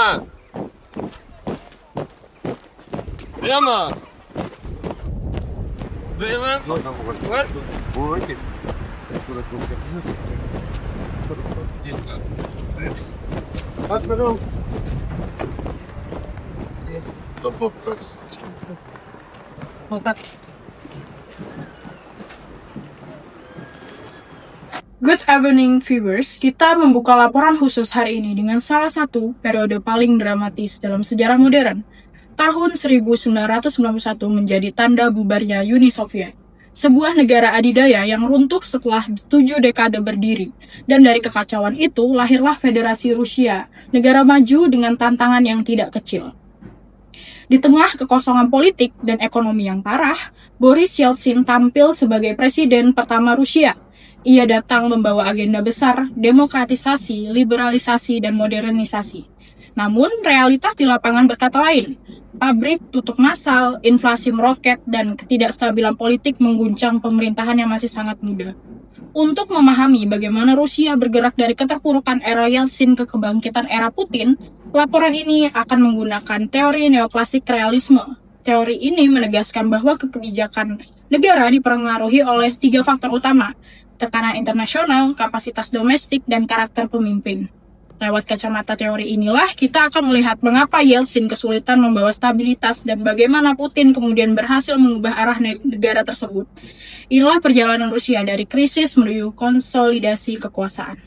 Прямо! Прямо! Прямо! Good evening viewers, kita membuka laporan khusus hari ini dengan salah satu periode paling dramatis dalam sejarah modern. Tahun 1991 menjadi tanda bubarnya Uni Soviet, sebuah negara adidaya yang runtuh setelah 7 dekade berdiri. Dan dari kekacauan itu lahirlah Federasi Rusia, negara maju dengan tantangan yang tidak kecil. Di tengah kekosongan politik dan ekonomi yang parah, Boris Yeltsin tampil sebagai presiden pertama Rusia. Ia datang membawa agenda besar, demokratisasi, liberalisasi, dan modernisasi. Namun, realitas di lapangan berkata lain. Pabrik tutup massal, inflasi meroket, dan ketidakstabilan politik mengguncang pemerintahan yang masih sangat muda. Untuk memahami bagaimana Rusia bergerak dari keterpurukan era Yeltsin ke kebangkitan era Putin, laporan ini akan menggunakan teori neoklasik realisme. Teori ini menegaskan bahwa kebijakan negara dipengaruhi oleh 3 faktor utama: tekanan internasional, kapasitas domestik, dan karakter pemimpin. Lewat kacamata teori inilah, kita akan melihat mengapa Yeltsin kesulitan membawa stabilitas dan bagaimana Putin kemudian berhasil mengubah arah negara tersebut. Inilah perjalanan Rusia dari krisis menuju konsolidasi kekuasaan.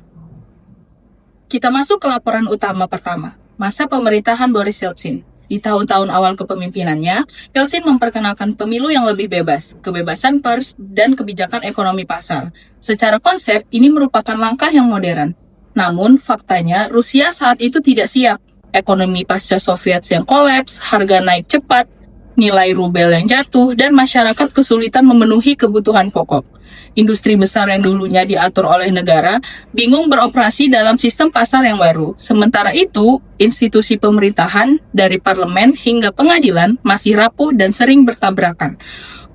Kita masuk ke laporan utama pertama, masa pemerintahan Boris Yeltsin. Di tahun-tahun awal kepemimpinannya, Yeltsin memperkenalkan pemilu yang lebih bebas, kebebasan pers, dan kebijakan ekonomi pasar. Secara konsep, ini merupakan langkah yang modern. Namun, faktanya, Rusia saat itu tidak siap. Ekonomi pasca Soviet yang kolaps, harga naik cepat, nilai rubel yang jatuh, dan masyarakat kesulitan memenuhi kebutuhan pokok. Industri besar yang dulunya diatur oleh negara bingung beroperasi dalam sistem pasar yang baru. Sementara itu, institusi pemerintahan dari parlemen hingga pengadilan masih rapuh dan sering bertabrakan.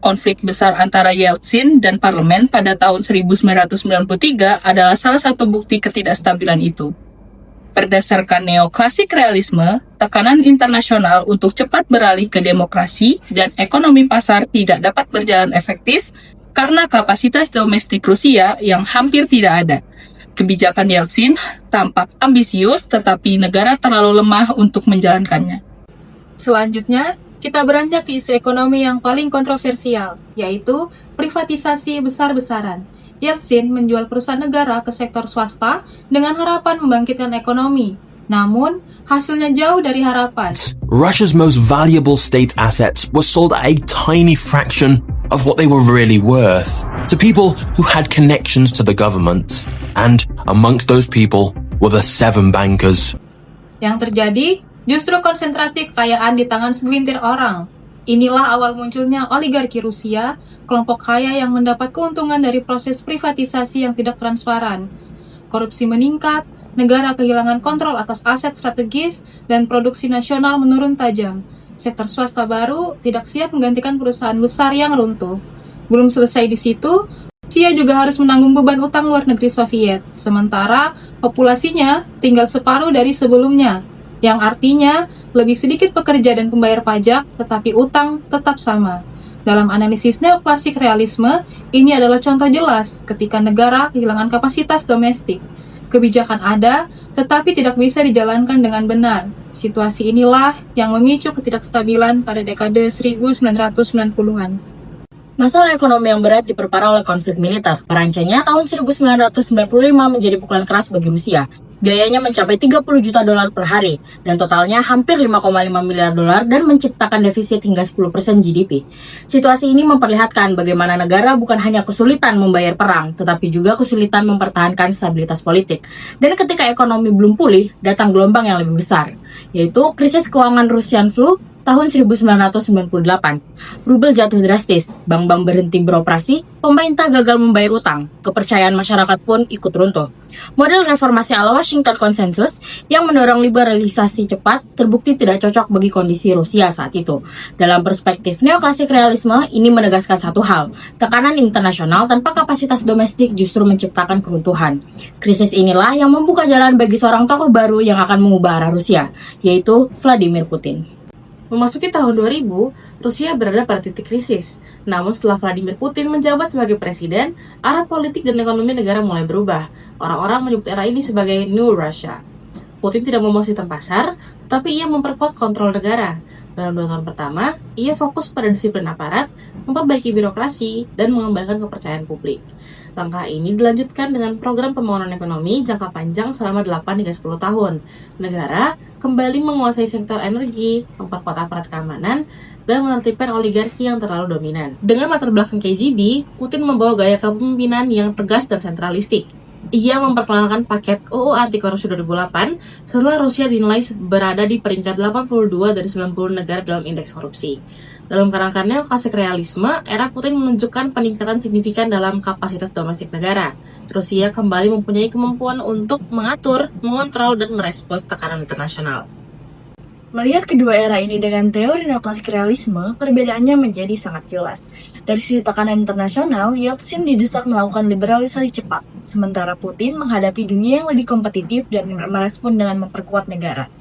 Konflik besar antara Yeltsin dan parlemen pada tahun 1993 adalah salah satu bukti ketidakstabilan itu. Berdasarkan neoklasik realisme, tekanan internasional untuk cepat beralih ke demokrasi dan ekonomi pasar tidak dapat berjalan efektif karena kapasitas domestik Rusia yang hampir tidak ada. Kebijakan Yeltsin tampak ambisius, tetapi negara terlalu lemah untuk menjalankannya. Selanjutnya, kita beranjak ke isu ekonomi yang paling kontroversial, yaitu privatisasi besar-besaran. Yeltsin menjual perusahaan negara ke sektor swasta dengan harapan membangkitkan ekonomi. Namun, hasilnya jauh dari harapan. Russia's most valuable state assets were sold at a tiny fraction of what they were really worth to people who had connections to the government. And amongst those people were the 7 bankers. Yang terjadi justru konsentrasi kekayaan di tangan segelintir orang. Inilah awal munculnya oligarki Rusia, kelompok kaya yang mendapat keuntungan dari proses privatisasi yang tidak transparan. Korupsi meningkat, negara kehilangan kontrol atas aset strategis, dan produksi nasional menurun tajam. Sektor swasta baru tidak siap menggantikan perusahaan besar yang runtuh. Belum selesai di situ, Rusia juga harus menanggung beban utang luar negeri Soviet, sementara populasinya tinggal separuh dari sebelumnya, yang artinya lebih sedikit pekerja dan pembayar pajak, tetapi utang tetap sama. Dalam analisis neoklasik realisme, ini adalah contoh jelas ketika negara kehilangan kapasitas domestik. Kebijakan ada, tetapi tidak bisa dijalankan dengan benar. Situasi inilah yang memicu ketidakstabilan pada dekade 1990-an. Masalah ekonomi yang berat diperparah oleh konflik militer. Perancangnya tahun 1995 menjadi pukulan keras bagi Rusia. Biayanya mencapai 30 juta dolar per hari, dan totalnya hampir 5,5 miliar dolar dan menciptakan defisit hingga 10% GDP. Situasi ini memperlihatkan bagaimana negara bukan hanya kesulitan membayar perang, tetapi juga kesulitan mempertahankan stabilitas politik. Dan ketika ekonomi belum pulih, datang gelombang yang lebih besar, yaitu krisis keuangan Russian flu Tahun 1998, rubel jatuh drastis, bank-bank berhenti beroperasi, pemerintah gagal membayar utang, kepercayaan masyarakat pun ikut runtuh. Model reformasi ala Washington Consensus yang mendorong liberalisasi cepat terbukti tidak cocok bagi kondisi Rusia saat itu. Dalam perspektif neoklasik realisme, ini menegaskan satu hal, tekanan internasional tanpa kapasitas domestik justru menciptakan keruntuhan. Krisis inilah yang membuka jalan bagi seorang tokoh baru yang akan mengubah arah Rusia, yaitu Vladimir Putin. Memasuki tahun 2000, Rusia berada pada titik krisis. Namun setelah Vladimir Putin menjabat sebagai presiden, arah politik dan ekonomi negara mulai berubah. Orang-orang menyebut era ini sebagai New Russia. Putin tidak membawa sistem pasar, tetapi ia memperkuat kontrol negara. Dalam 2 tahun pertama, ia fokus pada disiplin aparat, memperbaiki birokrasi, dan mengembalikan kepercayaan publik. Langkah ini dilanjutkan dengan program pembangunan ekonomi jangka panjang selama 8 hingga 10 tahun. Negara kembali menguasai sektor energi, memperkuat aparat keamanan, dan menertibkan oligarki yang terlalu dominan. Dengan latar belakang KGB, Putin membawa gaya kepemimpinan yang tegas dan sentralistik. Ia memperkenalkan paket UU anti korupsi 2008 setelah Rusia dinilai berada di peringkat 82 dari 90 negara dalam indeks korupsi. Dalam kerangka neoklasik realisme, era Putin menunjukkan peningkatan signifikan dalam kapasitas domestik negara. Rusia kembali mempunyai kemampuan untuk mengatur, mengontrol, dan merespons tekanan internasional. Melihat kedua era ini dengan teori neoklasik realisme, perbedaannya menjadi sangat jelas. Dari sisi tekanan internasional, Yeltsin didesak melakukan liberalisasi cepat, sementara Putin menghadapi dunia yang lebih kompetitif dan merespon dengan memperkuat negara.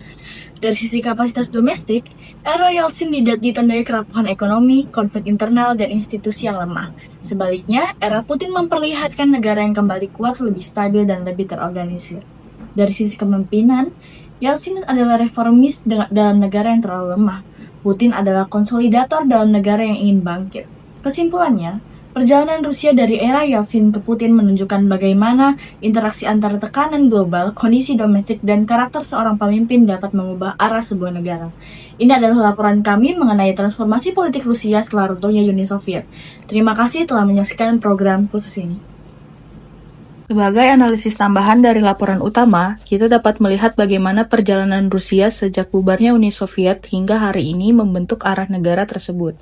Dari sisi kapasitas domestik, era Yeltsin ditandai kerapuhan ekonomi, konflik internal, dan institusi yang lemah. Sebaliknya, era Putin memperlihatkan negara yang kembali kuat, lebih stabil, dan lebih terorganisir. Dari sisi kepemimpinan, Yeltsin adalah reformis dalam negara yang terlalu lemah. Putin adalah konsolidator dalam negara yang ingin bangkit. Kesimpulannya, perjalanan Rusia dari era Yeltsin ke Putin menunjukkan bagaimana interaksi antara tekanan global, kondisi domestik, dan karakter seorang pemimpin dapat mengubah arah sebuah negara. Ini adalah laporan kami mengenai transformasi politik Rusia setelah runtuhnya Uni Soviet. Terima kasih telah menyaksikan program khusus ini. Sebagai analisis tambahan dari laporan utama, kita dapat melihat bagaimana perjalanan Rusia sejak bubarnya Uni Soviet hingga hari ini membentuk arah negara tersebut.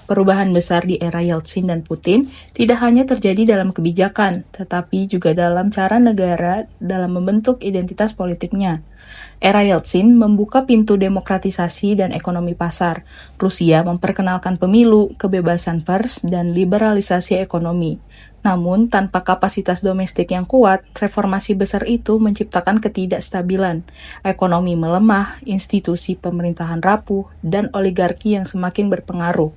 Perubahan besar di era Yeltsin dan Putin tidak hanya terjadi dalam kebijakan, tetapi juga dalam cara negara dalam membentuk identitas politiknya. Era Yeltsin membuka pintu demokratisasi dan ekonomi pasar. Rusia memperkenalkan pemilu, kebebasan pers, dan liberalisasi ekonomi. Namun, tanpa kapasitas domestik yang kuat, reformasi besar itu menciptakan ketidakstabilan. Ekonomi melemah, institusi pemerintahan rapuh, dan oligarki yang semakin berpengaruh.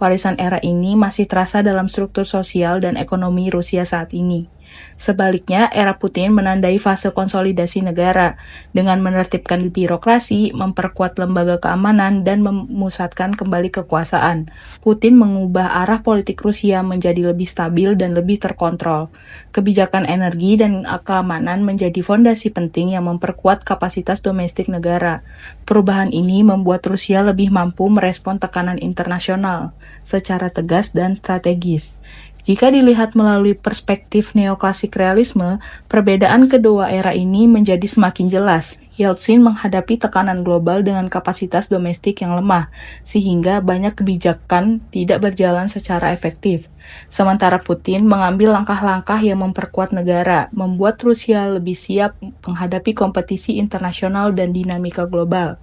Warisan era ini masih terasa dalam struktur sosial dan ekonomi Rusia saat ini. Sebaliknya, era Putin menandai fase konsolidasi negara dengan menertibkan birokrasi, memperkuat lembaga keamanan, dan memusatkan kembali kekuasaan. Putin mengubah arah politik Rusia menjadi lebih stabil dan lebih terkontrol. Kebijakan energi dan keamanan menjadi fondasi penting yang memperkuat kapasitas domestik negara. Perubahan ini membuat Rusia lebih mampu merespon tekanan internasional secara tegas dan strategis. Jika dilihat melalui perspektif neoklasik realisme, perbedaan kedua era ini menjadi semakin jelas. Yeltsin menghadapi tekanan global dengan kapasitas domestik yang lemah, sehingga banyak kebijakan tidak berjalan secara efektif. Sementara Putin mengambil langkah-langkah yang memperkuat negara, membuat Rusia lebih siap menghadapi kompetisi internasional dan dinamika global.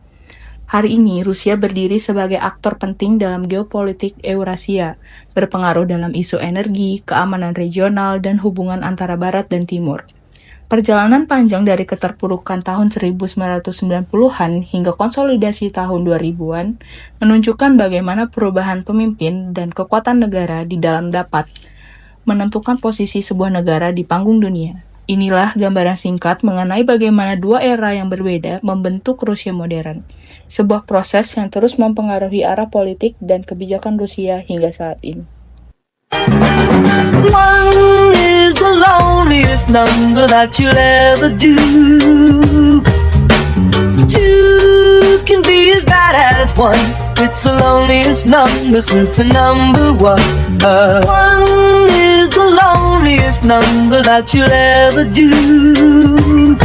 Hari ini, Rusia berdiri sebagai aktor penting dalam geopolitik Eurasia, berpengaruh dalam isu energi, keamanan regional, dan hubungan antara Barat dan Timur. Perjalanan panjang dari keterpurukan tahun 1990-an hingga konsolidasi tahun 2000-an menunjukkan bagaimana perubahan pemimpin dan kekuatan negara di dalam dapat menentukan posisi sebuah negara di panggung dunia. Inilah gambaran singkat mengenai bagaimana dua era yang berbeda membentuk Rusia modern. Sebuah proses yang terus mempengaruhi arah politik dan kebijakan Rusia hingga saat ini. One is the loneliest number that you'll ever do. Two can be as bad as one. It's the loneliest number since the number one. One is the loneliest number that you'll ever do.